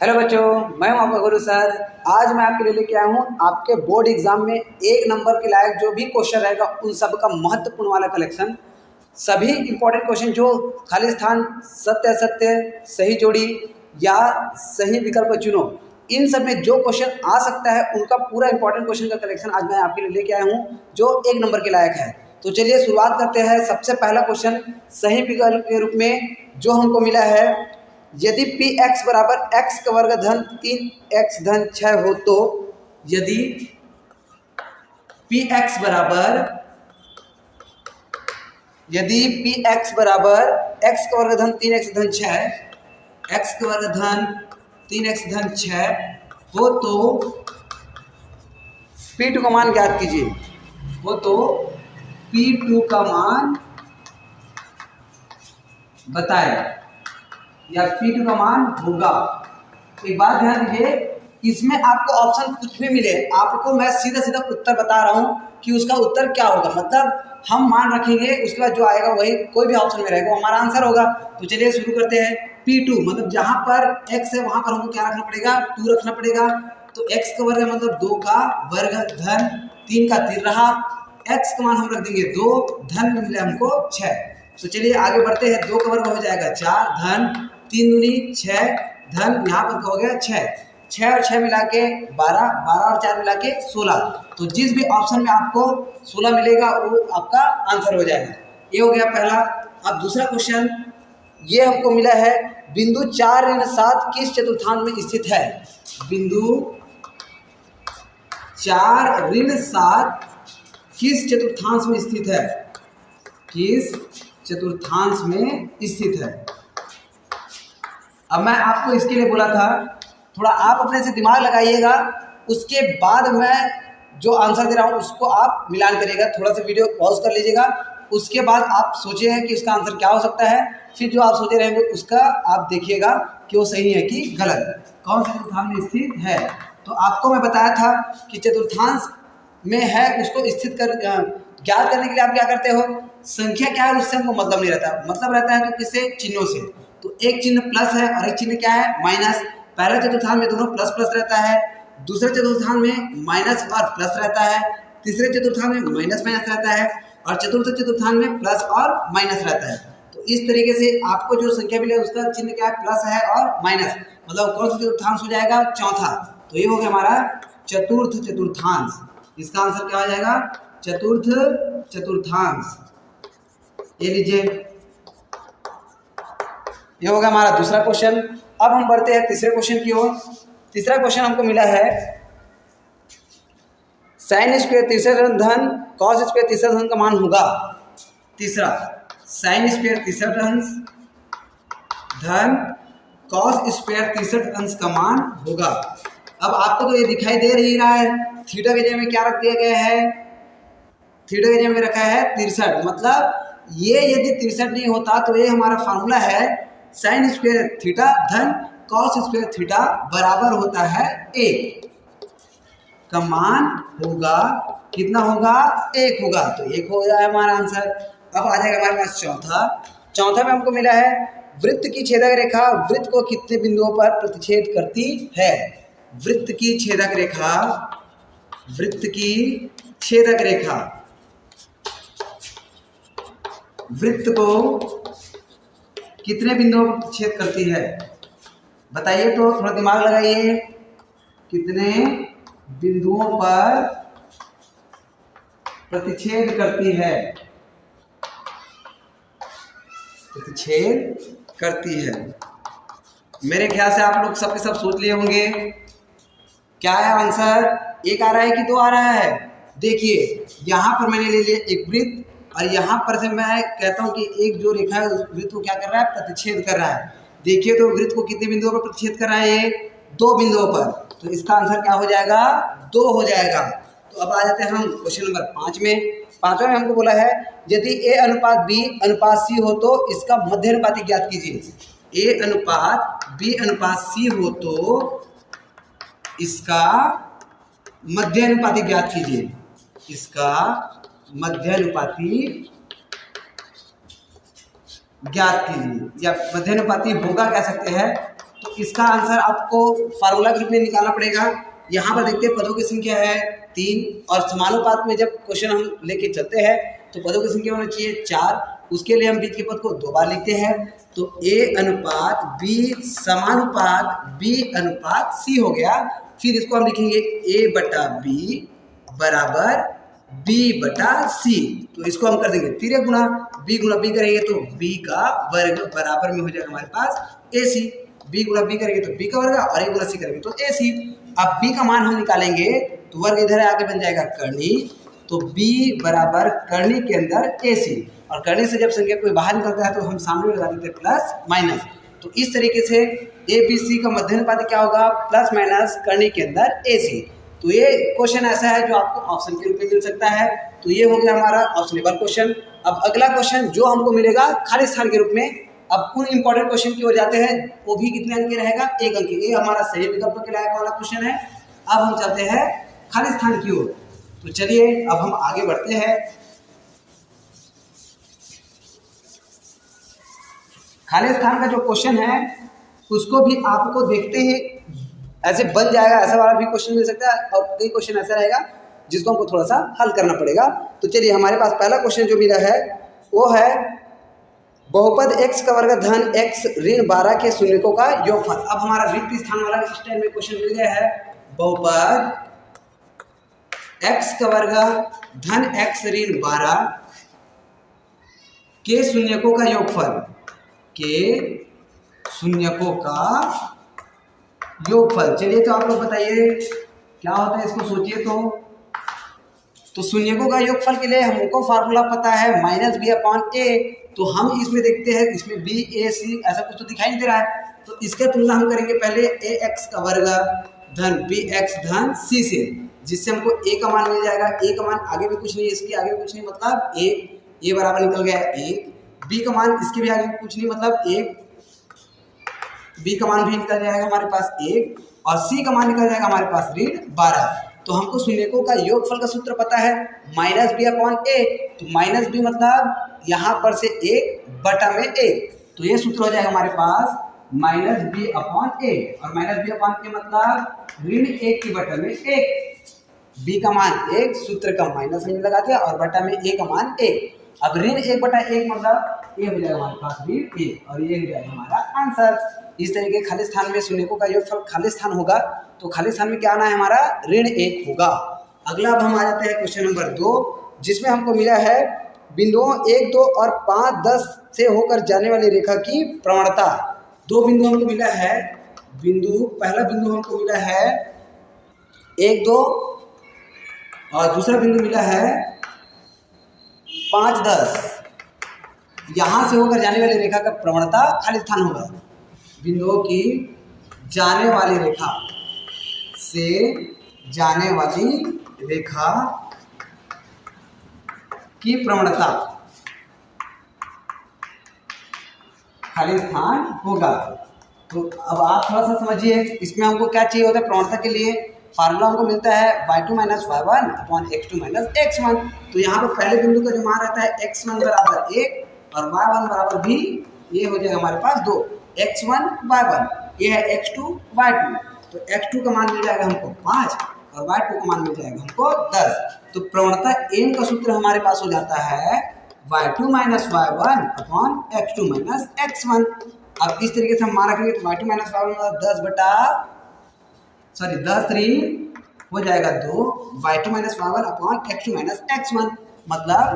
Hello बच्चों, मैं हूं आपका गुरु सर। आज मैं आपके लिए लेके आया हूं आपके बोर्ड एग्जाम में 1 नंबर के लायक जो भी क्वेश्चन रहेगा उन सब का महत्वपूर्ण वाला कलेक्शन। सभी इंपॉर्टेंट क्वेश्चन जो खाली स्थान, सत्य असत्य, सही जोड़ी या सही विकल्प चुनो, इन सब में जो क्वेश्चन आ सकता है उनका पूरा इंपॉर्टेंट क्वेश्चन का कलेक्शन आज मैं आपके लिए लेके आया हूँ जो 1 नंबर के लायक है। तो चलिए शुरुआत करते हैं। सबसे पहला क्वेश्चन सही विकल्प के रूप में जो हमको मिला है, यदि पी एक्स बराबर एक्स का वर्ग धन 3x धन 6 हो तो यदि पी एक्स बराबर एक्स का वर्ग धन 3x धन 6 एक्स का वर्ग धन 3x धन 6 हो तो P2 का मान ज्ञात कीजिए। हो तो P2 का मान बताए या P2 का मान होगा। एक बात ध्यान दीजिए, इसमें आपको ऑप्शन कुछ भी मिले, आपको मैं सीधा सीधा उत्तर बता रहा हूं कि उसका उत्तर क्या होगा। मतलब हम मान रखेंगे, उसके बाद जो आएगा वही कोई भी ऑप्शन में रहेगा वो हमारा आंसर होगा। तो चलिए शुरू करते हैं। P2 मतलब जहां पर x है वहां पर हमको क्या रखना पड़ेगा, 2 रखना पड़ेगा। तो x का वर्ग मतलब 2 का वर्ग धन 3 का 3 रहा, x का मान हम रख देंगे 2, धन में मिला हमको 6। तो चलिए आगे बढ़ते हैं। 2 का वर्ग हो जाएगा 4, धन 3 दूनी 6, धन यहाँ पर हो गया 6 और 6 मिला के 12, 12 और 4 मिला के 16। तो जिस भी ऑप्शन में आपको 16 मिलेगा वो आपका आंसर हो जाएगा। ये हो गया पहला। अब दूसरा क्वेश्चन ये हमको मिला है, बिंदु 4 ऋण 7 किस चतुर्थांश में स्थित है। बिंदु 4 ऋण 7 किस चतुर्थांश में स्थित है, किस चतुर्थांश में स्थित है। अब मैं आपको इसके लिए बोला था थोड़ा आप अपने से दिमाग लगाइएगा, उसके बाद मैं जो आंसर दे रहा हूँ उसको आप मिलान करिएगा। थोड़ा सा वीडियो पॉज कर लीजिएगा, उसके बाद आप सोचिएगा कि उसका आंसर क्या हो सकता है। फिर जो आप सोचे रहेंगे उसका आप देखिएगा कि वो सही है कि गलत, कौन से चतुर्थांश में स्थित है। तो आपको मैं बताया था कि चतुर्थांश में है उसको स्थित कर ज्ञात करने के लिए आप क्या करते हो, संख्या क्या है उससे हमको मतलब नहीं रहता, मतलब रहता है तो किससे, चिन्हों से। तो एक चिन्ह प्लस है और एक चिन्ह क्या है, माइनस। पहले चतुर्थांश में दोनों प्लस प्लस रहता है, दूसरे चतुर्थांश में माइनस और प्लस रहता है, तीसरे चतुर्थांश में माइनस माइनस रहता है और चतुर्थ चतुर्थांश में प्लस और माइनस रहता है। तो इस तरीके से आपको जो संख्या मिले उसका चिन्ह क्या है, प्लस है और माइनस, मतलब कौन सा चतुर्थांश हो जाएगा, चौथा। तो ये हो गया हमारा चतुर्थ चतुर्थांश। इसका आंसर क्या हो जाएगा, चतुर्थ चतुर्थांश। ये लीजिए, ये होगा हमारा दूसरा क्वेश्चन। अब हम बढ़ते हैं तीसरे क्वेश्चन की ओर। तीसरा क्वेश्चन हमको मिला है, साइन स्क्वायर तीसरा धन कॉस स्क्वायर तीसरा धन का मान होगा। तीसरा साइन स्क्वायर तीसरा धन कॉस स्क्वायर तीसरा अंश का मान होगा। अब आपको तो ये दिखाई दे ही रहा है, थीटा के जगह में क्या रख दिया गया है, थीटा के जगह में रखा है 63। मतलब ये यदि 63 नहीं होता तो ये हमारा फार्मूला है, साइन स्क्वायर थीटा धन कॉस स्क्वायर थीटा बराबर होता है 1 का मान होगा, कितना होगा, 1 होगा। तो 1 हो जाए हमारा आंसर। अब आ जाएगा हमारे पास चौथा में हमको मिला है, वृत्त की छेदक रेखा वृत्त को कितने बिंदुओं पर प्रतिच्छेद करती है। वृत्त की छेदक रेखा, वृत्त की छेदक रेखा वृत्त को कितने बिंदुओं पर प्रतिच्छेद करती है, बताइए। तो थोड़ा दिमाग लगाइए, कितने बिंदुओं पर प्रतिच्छेद करती है, प्रतिच्छेद करती है। मेरे ख्याल से आप लोग सबके सब सोच लिए होंगे क्या है आंसर, 1 आ रहा है कि 2 आ रहा है। देखिए यहाँ पर मैंने ले लिया एक वृत्त और यहाँ पर से मैं कहता हूँ कि एक जो रेखा है वृत्त को क्या कर रहा है, प्रतिच्छेद कर रहा है। देखिए तो वृत्त को कितने बिंदुओं पर प्रतिच्छेद कर रहा है, ये 2 बिंदुओं पर। तो इसका आंसर क्या हो जाएगा, 2 हो जाएगा। तो अब आ जाते हैं हम क्वेश्चन नंबर 5 में। 5वां में हमको बोला है, यदि A अनुपात B अनुपात C हो तो इसका मध्य अनुपाती ज्ञात कीजिए। A अनुपात B अनुपात C हो तो इसका मध्य अनुपाती ज्ञात कीजिए। इसका मध्यानुपाती ज्ञात कीजिए, या मध्यानुपाती होगा कह सकते हैं। तो इसका आंसर आपको फार्मूला के रूप में निकालना पड़ेगा। यहाँ पर देखते हैं पदों की संख्या है 3 और समानुपात में जब क्वेश्चन हम लेके चलते हैं तो पदों की संख्या होना चाहिए 4। उसके लिए हम बीच के पद को 2 बार लिखते हैं, तो A अनुपात B समानुपात B अनुपात C हो गया। फिर इसको हम लिखेंगे A बटा B बराबर B बटा C। तो इसको हम कर देंगे 3 गुना B गुना B करेंगे तो B का वर्ग बराबर में हो जाएगा हमारे पास AC। B गुना B करेंगे तो B का वर्ग और A गुना C करेंगे तो AC। अब B का मान हम निकालेंगे तो वर्ग इधर आगे बन जाएगा करनी, तो B बराबर करनी के अंदर AC। और करनी से जब संख्या कोई बाहर निकलता है तो हम सामने लगा देते हैं प्लस माइनस। तो इस तरीके से ABC का मध्यानुपाती क्या होगा, प्लस माइनस करनी के अंदर AC। तो ये क्वेश्चन ऐसा है जो आपको ऑप्शन के रूप में मिल सकता है। तो ये हो गया हमारा ऑप्शनेबल क्वेश्चन। अब अगला क्वेश्चन जो हमको मिलेगा खाली स्थान के रूप में। अब उन इंपॉर्टेंट क्वेश्चन की ओर जाते हैं, वो भी कितने अंक के रहेगा, 1 अंक। ये हमारा सही विकल्प के लायक वाला क्वेश्चन है। अब हम चलते हैं खाली स्थान की ओर। तो चलिए अब हम आगे बढ़ते हैं। खाली स्थान का जो क्वेश्चन है उसको भी आपको देखते ही ऐसे बन जाएगा, ऐसा वाला भी क्वेश्चन मिल सकता है और कई क्वेश्चन ऐसा रहेगा जिसको हमको थोड़ा सा हल करना पड़ेगा। तो चलिए हमारे पास पहला क्वेश्चन जो मिला है वो है बहुपद x का वर्ग धन x ऋण 12 के शून्यकों का योगफल। अब हमारा रिक्त स्थान वाला स्टाइल में क्वेश्चन मिल गया है। बहुपद x का वर्ग धन x ऋण 12 के शून्यकों का योगफल, के शून्यकों का योगफल। चलिए तो आप लोग बताइए क्या होता है, इसको सोचिए। तो शून्यकों का योगफल के लिए हमको फार्मूला पता है -b/a। तो हम इसमें देखते हैं, इसमें b a c ऐसा कुछ तो दिखाई नहीं दे रहा है। तो इसके तुलना हम करेंगे पहले ax का वर्ग धन bx धन c से, जिससे हमको a का मान मिल जाएगा। a का मान आगे भी कुछ नहीं, इसके आगे भी कुछ नहीं, मतलब 1। a बराबर निकल गया 1। b का मान इसके भी आगे कुछ नहीं, मतलब 1। b का मान भी निकल जाएगा हमारे पास 1 और c का मान निकल जाएगा हमारे पास ऋण 12। तो हमको शून्यकों का योगफल का सूत्र पता है -b/a। तो -b मतलब यहाँ पर से 1 बटा में 1, तो ये सूत्र हो जाएगा हमारे पास -b/a। और -b/a मतलब ऋण 1 की बटा में 1। b का मान 1, सूत्र का माइनस हमने लगा दिया और बटा में a का मान 1। अब ऋण 1/1 मतलब ये हो जाएगा हमारे पास ऋण 1 और ये हो जाएगा हमारा आंसर। इस तरीके खाली स्थान में शून्यकों का योगफल खाली स्थान होगा, तो खाली स्थान में क्या आना है हमारा ऋण 1 होगा। अगला अब हम आ जाते हैं क्वेश्चन नंबर 2, जिसमें हमको मिला है बिंदुओं 1, 2 और 5, 10 से होकर जाने वाली रेखा की प्रवणता। 2 बिंदु हमको मिला है। पहला बिंदु हमको मिला है 1, 2 और दूसरा बिंदु मिला है 5, 10। यहाँ से होकर जाने वाली रेखा का प्रवणता खाली स्थान होगा। बिंदुओं की जाने वाली रेखा से जाने वाली रेखा की प्रवणता खाली स्थान होगा। तो अब आप थोड़ा सा समझिए, इसमें हमको क्या चाहिए होता है प्रवणता के लिए। फार्मूला हमको मिलता है y2 - y1 x2 - x1। तो यहाँ पर पहले बिंदु का जो मान रहता है x1 बराबर 1 और y1 बराबर भी ये हो जाएगा हमारे पास 2। x1 y1 ये है x2 y2। तो x2 का मान मिल जाएगा हमको 5 और y2 का मान मिल जाएगा हमको 10। तो प्रवणता m का सूत्र हमारे पास हो जाता है y2 - y1 x2 - x1। अब इस तरीके से हम मान रखेंगे तो y2 - y1 10 ऋण हो जाएगा 2 y2 - y1 x2 - x1 मतलब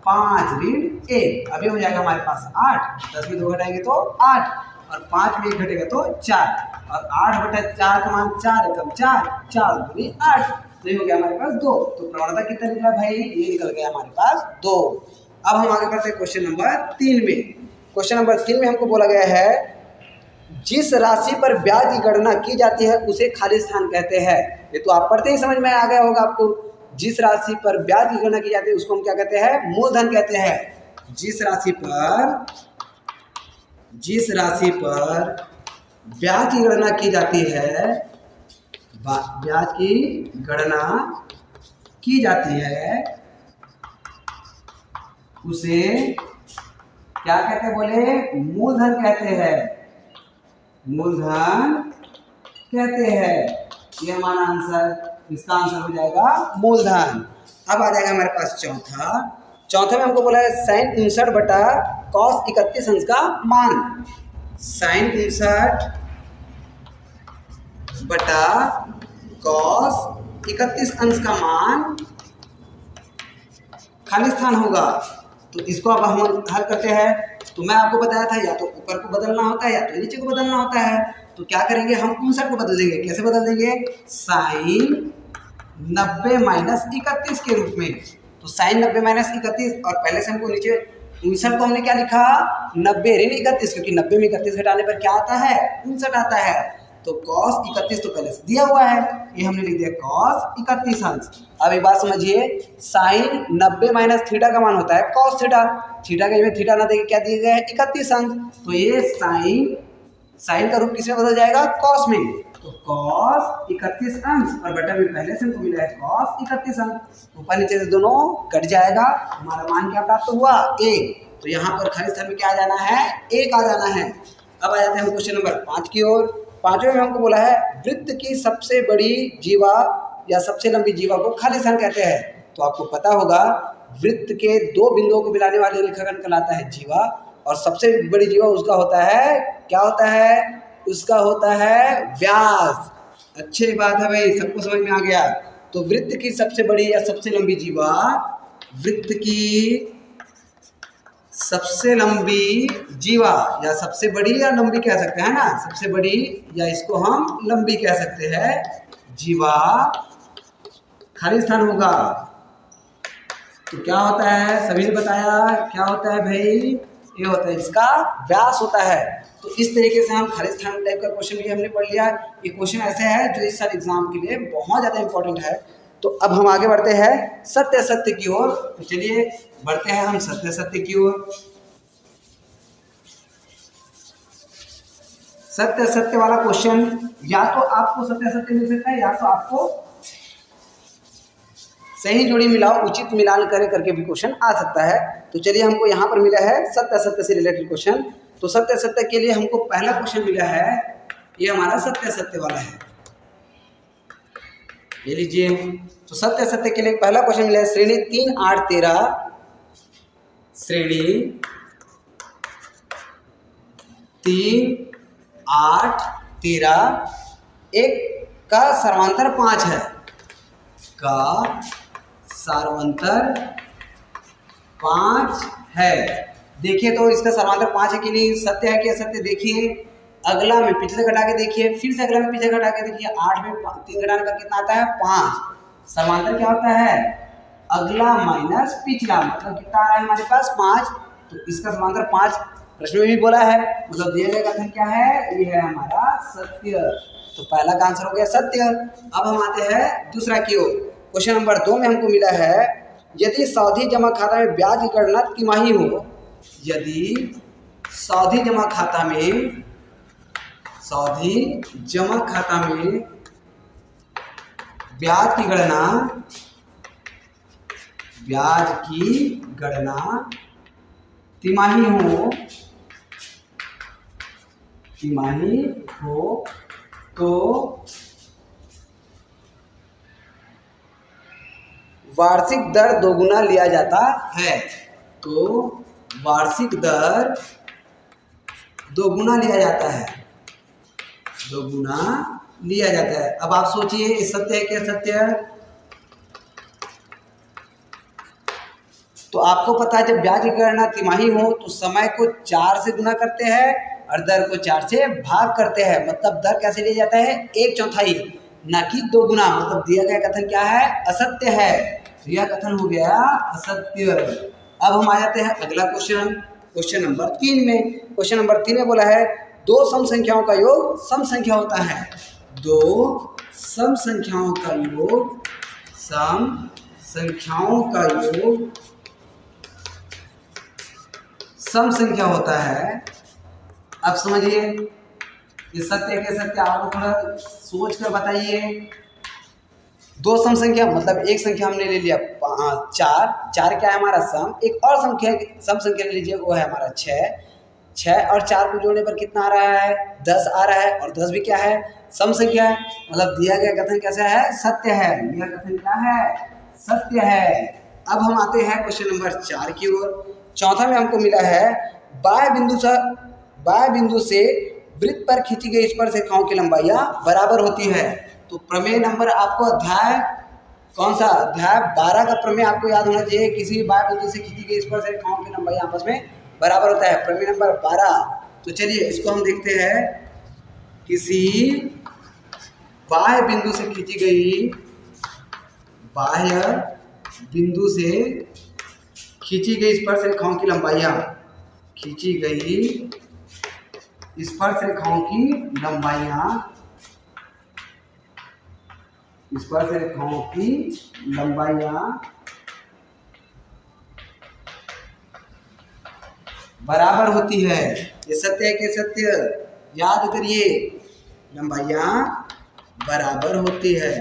5 ऋण 1। अभी हो जाएगा हमारे पास 8। 10 में 2 घटाएंगे तो 8 और 5 में 1 घटेगा तो 4 और 8/4 का मान 4 एकम 4, 4 दूनी 8। तो ये हो गया हमारे पास 2। तो प्रवणता कितना निकला भाई, ये निकल गया हमारे पास 2। अब हम आगे बढ़ते हैं क्वेश्चन नंबर 3 में। क्वेश्चन नंबर 3 में हमको बोला गया है जिस राशि पर ब्याज की गणना की जाती है उसे खाली स्थान कहते हैं। ये तो आप पढ़ते ही समझ में आ गया होगा आपको। जिस राशि पर ब्याज की गणना की जाती है उसको हम क्या कहते हैं, मूलधन कहते हैं। जिस राशि पर ब्याज की गणना की जाती है, ब्याज की गणना की जाती है उसे क्या कहते हैं, बोले मूलधन कहते हैं। मूलधन कहते हैं। ये हमारा आंसर, इसका आंसर हो जाएगा मूलधन। अब आ जाएगा हमारे पास चौथा में हमको बोला है साइन 59 बटा कॉस 31 अंश का मान। साइन 59 बटा कॉस 31 अंश का मान खाली स्थान होगा। तो इसको अब हम हल करते हैं। तो मैं आपको बताया था या तो ऊपर को बदलना होता है या तो नीचे को बदलना होता है। तो क्या करेंगे, हम 59 को बदल देंगे। कैसे बदल देंगे, साइन 90 माइनस 31 के रूप में। तो साइन 90 माइनस 31 और पहले से हमको नीचे 59 को हमने क्या लिखा 90 ऋण 31, क्योंकि 90 में 31 घटाने पर क्या आता है 59 आता है। तो cos 31 तो पहले से दिया हुआ है, ये हमने लिख दिया cos 31 अंश। अब एक बात समझिए, साइन 90 माइनस थीटा का मान होता है cos थीटा। थीटा के में थीटा ना देके क्या दिया गया है 31 अंश। तो ये साइन का रूप किसमें बदल जाएगा cos में। तो cos 31 अंश और बटा में पहले से हमको मिला है cos 31 अंश। ऊपर नीचे से दोनों कट जाएगा, हमारा मान क्या प्राप्त हुआ 1। तो यहाँ पर खाली स्थान में क्या आ जाना है 1 आ जाना है। अब आ जाते हैं हम क्वेश्चन नंबर 5 की ओर। 5वें में हमको बोला है वृत्त की सबसे बड़ी जीवा या सबसे लंबी जीवा को खाली स्थान कहते हैं। तो आपको पता होगा वृत्त के 2 बिंदुओं को मिलाने वाले रेखाखंड कहलाता है जीवा, और सबसे बड़ी जीवा उसका होता है क्या होता है, उसका होता है व्यास। अच्छी बात है भाई, सबको समझ में आ गया। तो वृत्त की सबसे बड़ी या सबसे लंबी जीवा, वृत्त की सबसे लंबी जीवा या सबसे बड़ी या लंबी कह सकते हैं ना, सबसे बड़ी या इसको हम लंबी कह सकते हैं जीवा खाली स्थान होगा। तो क्या होता है, सभी ने बताया क्या होता है भाई, ये होता है इसका व्यास होता है। तो इस तरीके से हम खाली स्थान टाइप का क्वेश्चन भी हमने पढ़ लिया। ये क्वेश्चन ऐसे है जो इस साल एग्जाम के लिए बहुत ज़्यादा इंपॉर्टेंट है। तो अब हम आगे बढ़ते हैं सत्य असत्य की ओर। तो चलिए बढ़ते हैं हम सत्य असत्य की ओर। सत्य असत्य वाला क्वेश्चन या तो आपको सत्य असत्य मिल सकता है या तो आपको सही जोड़ी मिलाओ उचित मिलान करे करके भी क्वेश्चन आ सकता है। तो चलिए हमको यहाँ पर मिला है सत्य असत्य से रिलेटेड क्वेश्चन। तो सत्य असत्य के लिए हमको पहला क्वेश्चन मिला है, ये हमारा सत्य असत्य वाला है, ये लीजिए। तो सत्य असत्य के लिए पहला क्वेश्चन मिला है श्रेणी 3, 8, 13, श्रेणी 3, 8, 13 एक का सर्वांतर 5 है, का सर्वांतर 5 है। देखिए तो इसका सर्वांतर 5 है कि नहीं, सत्य है कि असत्य। देखिए अगला में पिछले घटा के देखिए, फिर से अगला में पीछे घटा के देखिए। 8 में 3 घटाने पर कितना आता है 5। सर्वांतर क्या होता है अगला माइनस पिछला, मतलब कितना आ रहा है हमारे पास 5। तो इसका सर्वांतर 5 प्रश्न में भी बोला है, मतलब दिया गया कथन क्या है, ये है हमारा सत्य। तो पहला का आंसर हो गया सत्य। अब हम आते हैं दूसरा की ओर। क्वेश्चन नंबर 2 में हमको मिला है यदि सावधि जमा खाता में ब्याज की गणना तिमाही हो, यदि सावधि जमा खाता में ब्याज की गणना तिमाही हो तो वार्षिक दर दोगुना लिया जाता है। तो वार्षिक दर दोगुना लिया जाता है, अब आप सोचिए ये सत्य है क्या सत्य। तो आपको पता है जब ब्याज की गणना तिमाही हो तो समय को 4 से गुना करते हैं और दर को 4 से भाग करते हैं। मतलब दर कैसे लिया जाता है 1/4, ना कि 2 गुना। मतलब दिया गया कथन क्या है असत्य है, तो यह कथन हो गया असत्य। अब हम आ जाते हैं अगला क्वेश्चन, क्वेश्चन नंबर 3 में। क्वेश्चन नंबर 3 में बोला है 2 सम संख्याओं का योग सम संख्या होता है। 2 सम संख्याओं का योग सम संख्या होता है। अब समझिए ये सत्य के सत्य, आप थोड़ा सोच कर बताइए। 2 सम संख्या मतलब एक संख्या हमने ले लिया 4 क्या है हमारा सम, एक और सम संख्या ले लीजिए वो है हमारा 6। 6 और 4 को जोड़ने पर कितना आ रहा है? 10 आ रहा है, और 10 भी क्या है? सम संख्या है, मतलब दिया गया कथन कैसा है? सत्य है। यह कथन क्या है? सत्य है। अब हम आते हैं क्वेश्चन नंबर 4 की ओर। चौथा में हमको मिला है बाह्य बिंदु से वृत्त पर खींची गई स्पर्श रेखाओं की लंबाइयां बराबर होती है। तो प्रमेय नंबर आपको अध्याय कौन सा? अध्याय 12 का प्रमेय आपको याद होना चाहिए। किसी भी बाह्य बिंदु से खींची गई स्पर्श रेखाओं की लंबाई आपस में बराबर होता है, प्रमेय नंबर 12। तो चलिए इसको हम देखते हैं। किसी बाह्य बिंदु से खींची गई स्पर्श रेखाओं की लंबाइयां, बराबर होती है। ये सत्य है कि सत्य? याद करिए, लंबाइयां बराबर होती है।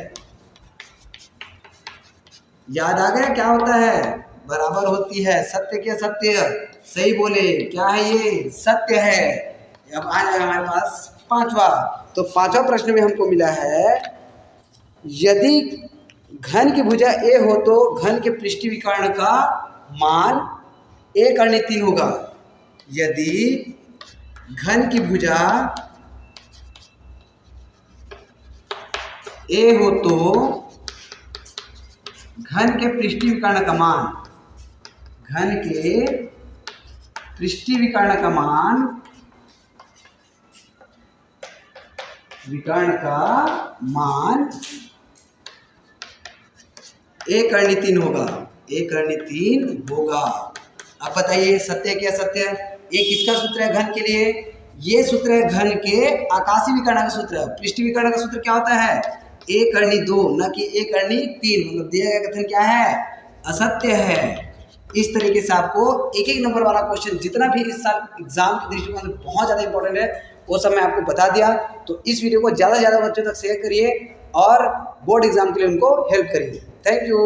याद आ गया क्या होता है? बराबर होती है। सत्य क्या सत्य? सही बोले, क्या है ये? सत्य है। अब आ जाएगा हमारे पास 5वां। तो 5वां प्रश्न में हमको मिला है यदि घन की भुजा ए हो तो घन के पृष्ठीय विकर्ण का मान 1/3 होगा। यदि घन की भुजा ए हो तो घन के पृष्ठीय विकर्ण का मान 1/3 होगा। 1/3 होगा। अब बताइए सत्य क्या सत्य? ये किसका सूत्र है घन के लिए? ये सूत्र है घन के आकाशीय विकर्ण का सूत्र। पृष्ठीय विकर्ण का सूत्र क्या होता है? 1/2, न कि 1/3। मतलब दिया गया कथन क्या है? असत्य है। इस तरीके से आपको एक एक नंबर वाला क्वेश्चन जितना भी इस साल एग्जाम के दृष्टिकोण से बहुत ज़्यादा इंपॉर्टेंट है वो सब मैं आपको बता दिया। तो इस वीडियो को ज़्यादा से ज़्यादा बच्चों तक शेयर करिए और बोर्ड एग्जाम के लिए उनको हेल्प करिए। Thank you.